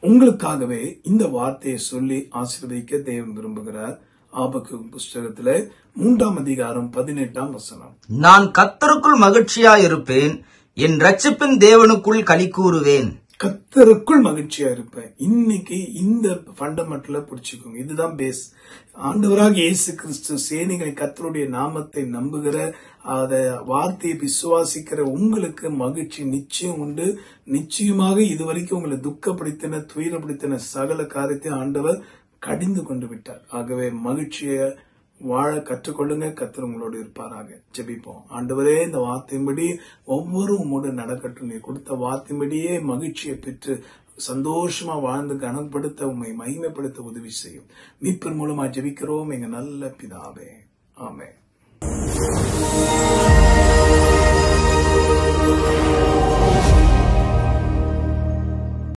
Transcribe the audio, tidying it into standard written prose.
உங்களுக்காகவே இந்த வார்த்தையை சொல்லி ஆசீர்வதிக்க தேவன் விரும்புகிறார். ஆபகுக் புஸ்தகத்திலே 3ஆம் அதிகாரம் 18ஆம் வசனம். நான் கர்த்தருக்குள் மகிழ்ச்சியாயிருப்பேன், என் ரட்சிப்பின் தேவனுக்குள் களி கூறுவேன். கர்த்தருக்குள் மகிழ்ச்சியா இருப்பேன். இன்னைக்கு இந்த ஃபண்டமெண்டல பிடிச்சுக்கோங்க. இதுதான் பேஸ். ஆண்டவராக இயேசு கிறிஸ்து சேனைகளை கர்த்தருடைய நாமத்தை நம்புகிற அத வார்த்தையை விசுவாசிக்கிற உங்களுக்கு மகிழ்ச்சி நிச்சயம் உண்டு. நிச்சயமாக இதுவரைக்கும் உங்களை துக்கப்படுத்தின துயரப்படுத்தின சகல காரியத்தை ஆண்டவர் கடிந்து கொண்டு விட்டார். ஆகவே மகிழ்ச்சியை வாழ கற்றுக்கொள்ளுங்க. கர்த்தர் உங்களோடு இருப்பாராக. ஜெபிப்போம். ஆண்டவரே, இந்த வார்த்தையின்படி ஒவ்வொரு உம்மோடு நடக்கட்டும். நீ கொடுத்த வார்த்தையின்படியே மகிழ்ச்சியை பெற்று சந்தோஷமா வாழ்ந்து கனப்படுத்த உம்மை மகிமைப்படுத்த உதவி செய்யும். மீட்பர் மூலமா ஜெபிக்கிறோம் எங்க நல்ல பிதாவே. ஆமென்.